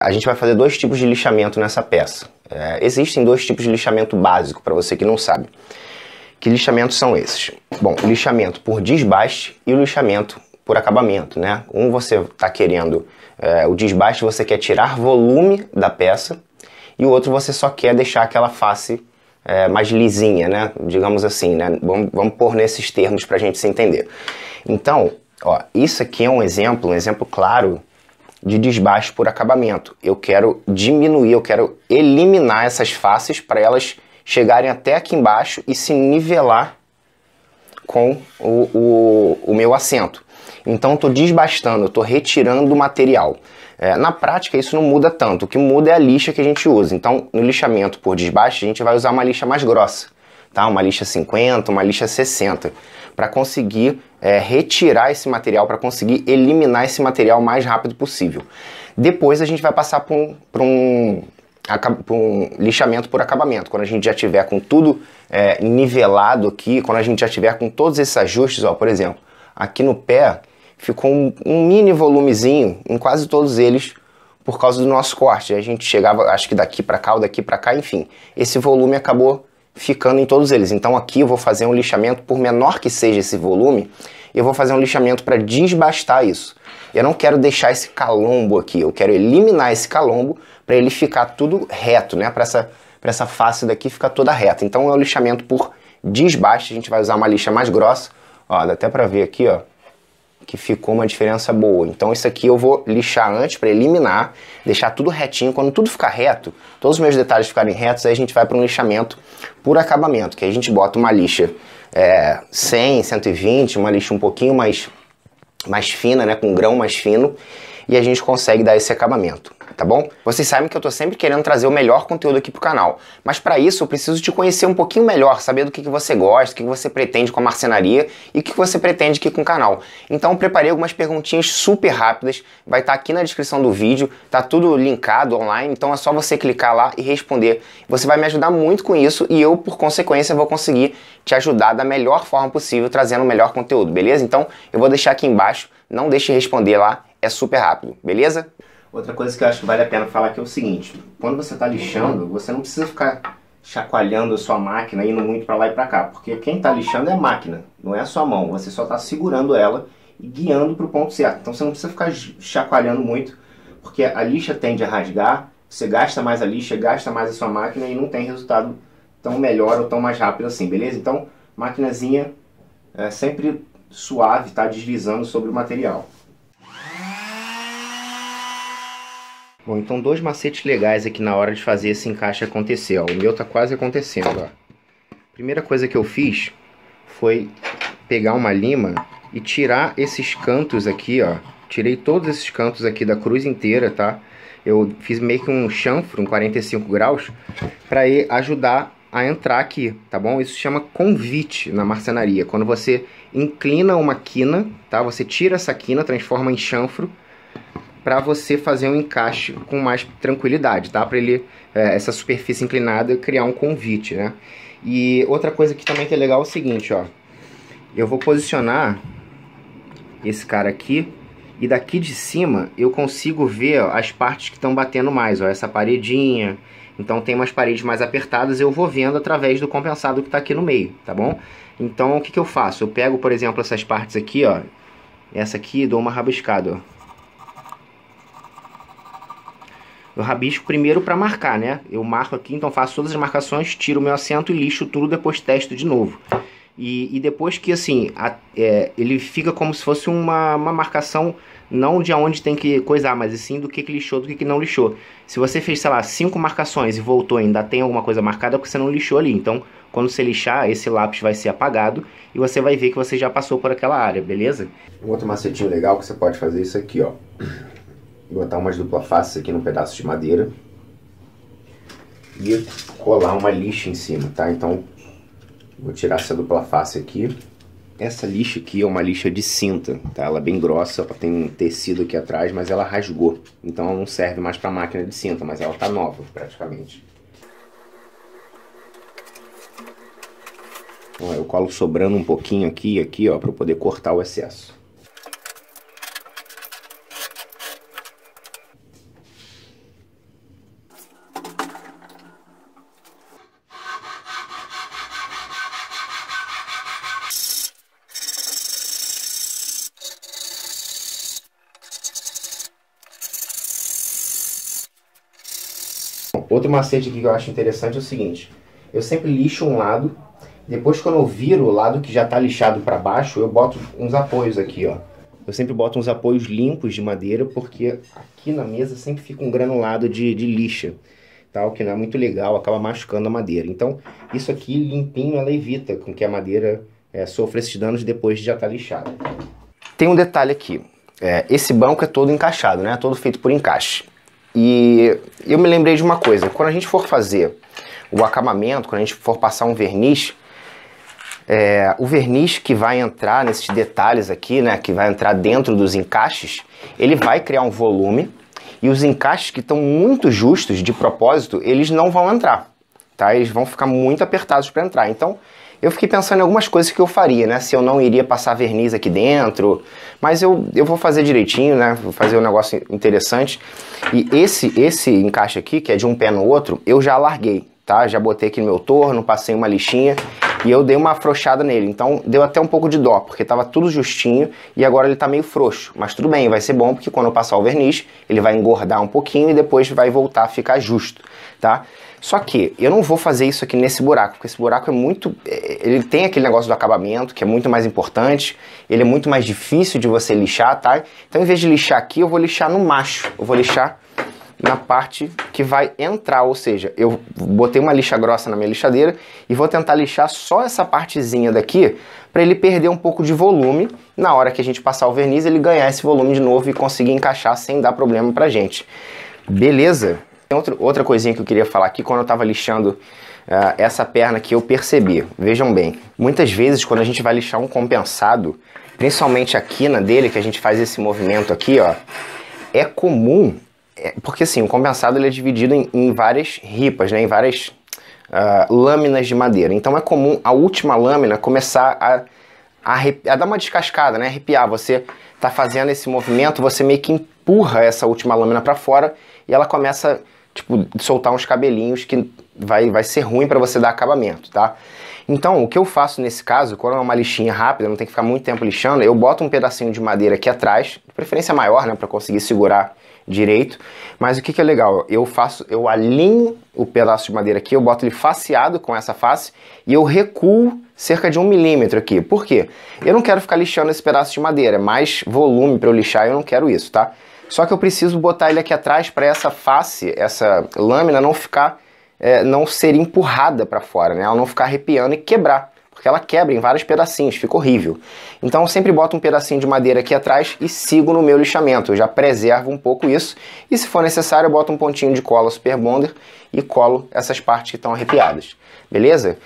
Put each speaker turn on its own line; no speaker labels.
a gente vai fazer dois tipos de lixamento nessa peça. Existem dois tipos de lixamento básico, para você que não sabe. Que lixamentos são esses? Bom, o lixamento por desbaste e o lixamento por acabamento, né? Um você está querendo, o desbaste você quer tirar volume da peça, e o outro você só quer deixar aquela face mais lisinha, né? Digamos assim, né? Vamos pôr nesses termos para a gente se entender. Então, ó, isso aqui é um exemplo claro de desbaste por acabamento. Eu quero diminuir, eu quero eliminar essas faces para elas chegarem até aqui embaixo e se nivelar com o meu assento. Então eu estou desbastando, eu estou retirando o material. Na prática isso não muda tanto, o que muda é a lixa que a gente usa. Então no lixamento por desbaste a gente vai usar uma lixa mais grossa, tá? Uma lixa 50, uma lixa 60, para conseguir retirar esse material, para conseguir eliminar esse material o mais rápido possível. Depois a gente vai passar por um lixamento por acabamento, quando a gente já tiver com tudo nivelado aqui, quando a gente já tiver com todos esses ajustes, ó, por exemplo, aqui no pé ficou um mini volumezinho em quase todos eles por causa do nosso corte. A gente chegava, acho que daqui para cá ou daqui para cá, enfim, esse volume acabou ficando em todos eles. Então aqui eu vou fazer um lixamento, por menor que seja esse volume, eu vou fazer um lixamento para desbastar isso. Eu não quero deixar esse calombo aqui, eu quero eliminar esse calombo para ele ficar tudo reto, né? Para essa face daqui ficar toda reta. Então é um lixamento por desbaste, a gente vai usar uma lixa mais grossa. Ó, dá até para ver aqui, ó, que ficou uma diferença boa. Então isso aqui eu vou lixar antes para eliminar, deixar tudo retinho. Quando tudo ficar reto, todos os meus detalhes ficarem retos, aí a gente vai para um lixamento por acabamento, que aí a gente bota uma lixa 100, 120, uma lixa um pouquinho mais fina, né, com um grão mais fino, e a gente consegue dar esse acabamento, tá bom? Vocês sabem que eu tô sempre querendo trazer o melhor conteúdo aqui pro canal, mas para isso eu preciso te conhecer um pouquinho melhor, saber do que você gosta, o que você pretende com a marcenaria e o que você pretende aqui com o canal. Então eu preparei algumas perguntinhas super rápidas, vai estar aqui na descrição do vídeo, tá tudo linkado online, então é só você clicar lá e responder. Você vai me ajudar muito com isso e eu, por consequência, vou conseguir te ajudar da melhor forma possível, trazendo o melhor conteúdo, beleza? Então eu vou deixar aqui embaixo, não deixe de responder lá, é super rápido, beleza? Outra coisa que eu acho que vale a pena falar aqui é o seguinte: quando você está lixando, você não precisa ficar chacoalhando a sua máquina, indo muito para lá e para cá, porque quem está lixando é a máquina, não é a sua mão. Você só está segurando ela e guiando para o ponto certo. Então você não precisa ficar chacoalhando muito, porque a lixa tende a rasgar, você gasta mais a lixa, gasta mais a sua máquina e não tem resultado tão melhor ou tão mais rápido assim, beleza? Então, maquinazinha sempre suave, tá deslizando sobre o material. Bom, então dois macetes legais aqui na hora de fazer esse encaixe acontecer, ó. O meu tá quase acontecendo, ó. Primeira coisa que eu fiz foi pegar uma lima e tirar esses cantos aqui, ó. Tirei todos esses cantos aqui da cruz inteira, tá? Eu fiz meio que um chanfro, um 45 graus, para ajudar a entrar aqui, tá bom? Isso se chama convite na marcenaria. Quando você inclina uma quina, tá? Você tira essa quina, transforma em chanfro, para você fazer um encaixe com mais tranquilidade, tá? Para ele, essa superfície inclinada, criar um convite, né? E outra coisa que também que é legal é o seguinte, ó. Eu vou posicionar esse cara aqui e daqui de cima eu consigo ver, ó, as partes que estão batendo mais, ó. Essa paredinha, então tem umas paredes mais apertadas, eu vou vendo através do compensado que está aqui no meio, tá bom? Então o que eu faço? Eu pego, por exemplo, essas partes aqui, ó. Essa aqui, dou uma rabiscada, ó. Eu rabisco primeiro para marcar, né? Eu marco aqui, então faço todas as marcações, tiro o meu assento e lixo tudo, depois testo de novo. E depois que, assim, ele fica como se fosse uma marcação, não de onde tem que coisar, mas sim do que lixou, do que não lixou. Se você fez, sei lá, 5 marcações e voltou e ainda tem alguma coisa marcada, é porque você não lixou ali. Então, quando você lixar, esse lápis vai ser apagado e você vai ver que você já passou por aquela área, beleza? Um outro macetinho legal que você pode fazer é isso aqui, ó. Botar umas dupla faces aqui num pedaço de madeira e colar uma lixa em cima, tá? Então, vou tirar essa dupla face aqui. Essa lixa aqui é uma lixa de cinta, tá? Ela é bem grossa, tem um tecido aqui atrás, mas ela rasgou. Então ela não serve mais para máquina de cinta, mas ela tá nova, praticamente. Ó, eu colo sobrando um pouquinho aqui e aqui, ó, para eu poder cortar o excesso. Outro macete aqui que eu acho interessante é o seguinte: eu sempre lixo um lado, depois quando eu viro o lado que já está lixado para baixo, eu boto uns apoios aqui, ó. Eu sempre boto uns apoios limpos de madeira, porque aqui na mesa sempre fica um granulado de lixa, tá? O que não é muito legal, acaba machucando a madeira. Então, isso aqui limpinho, ela evita com que a madeira sofra esses danos depois de já estar lixada. Tem um detalhe aqui, esse banco é todo encaixado, né? Todo feito por encaixe. E eu me lembrei de uma coisa: quando a gente for fazer o acabamento, quando a gente for passar um verniz, o verniz que vai entrar nesses detalhes aqui, né, que vai entrar dentro dos encaixes, ele vai criar um volume, e os encaixes que estão muito justos de propósito, eles não vão entrar, tá? Eles vão ficar muito apertados para entrar. Então, eu fiquei pensando em algumas coisas que eu faria, né? Se eu não iria passar verniz aqui dentro, mas eu vou fazer direitinho, né? Vou fazer um negócio interessante. E esse encaixe aqui, que é de um pé no outro, eu já larguei, tá? Já botei aqui no meu torno, passei uma lixinha e eu dei uma afrouxada nele. Então deu até um pouco de dó, porque tava tudo justinho e agora ele tá meio frouxo. Mas tudo bem, vai ser bom, porque quando eu passar o verniz, ele vai engordar um pouquinho e depois vai voltar a ficar justo, tá? Só que eu não vou fazer isso aqui nesse buraco, porque esse buraco é muito... Ele tem aquele negócio do acabamento, que é muito mais importante, ele é muito mais difícil de você lixar, tá? Então, em vez de lixar aqui, eu vou lixar no macho, eu vou lixar na parte que vai entrar, ou seja, eu botei uma lixa grossa na minha lixadeira e vou tentar lixar só essa partezinha daqui, para ele perder um pouco de volume, na hora que a gente passar o verniz, ele ganhar esse volume de novo e conseguir encaixar sem dar problema pra gente. Beleza? Outra coisinha que eu queria falar aqui, quando eu estava lixando essa perna aqui, eu percebi. Vejam bem, muitas vezes quando a gente vai lixar um compensado, principalmente a quina dele, que a gente faz esse movimento aqui, ó, é comum, porque assim, o compensado ele é dividido em várias ripas, né, em várias lâminas de madeira. Então é comum a última lâmina começar a dar uma descascada, né, arrepiar. Você tá fazendo esse movimento, você meio que empurra essa última lâmina para fora e ela começa, tipo, soltar uns cabelinhos que vai ser ruim para você dar acabamento, tá? Então, o que eu faço nesse caso, quando é uma lixinha rápida, não tem que ficar muito tempo lixando, eu boto um pedacinho de madeira aqui atrás, de preferência maior, né, para conseguir segurar direito. Mas o que é legal? Eu alinho o pedaço de madeira aqui, eu boto ele faceado com essa face e eu recuo cerca de 1 milímetro aqui. Por quê? Eu não quero ficar lixando esse pedaço de madeira, mais volume para eu lixar, eu não quero isso, tá? Só que eu preciso botar ele aqui atrás para essa face, essa lâmina não ficar, não ser empurrada para fora, né? Ela não ficar arrepiando e quebrar, porque ela quebra em vários pedacinhos, fica horrível. Então eu sempre boto um pedacinho de madeira aqui atrás e sigo no meu lixamento, eu já preservo um pouco isso, e se for necessário eu boto um pontinho de cola Super Bonder e colo essas partes que estão arrepiadas, beleza?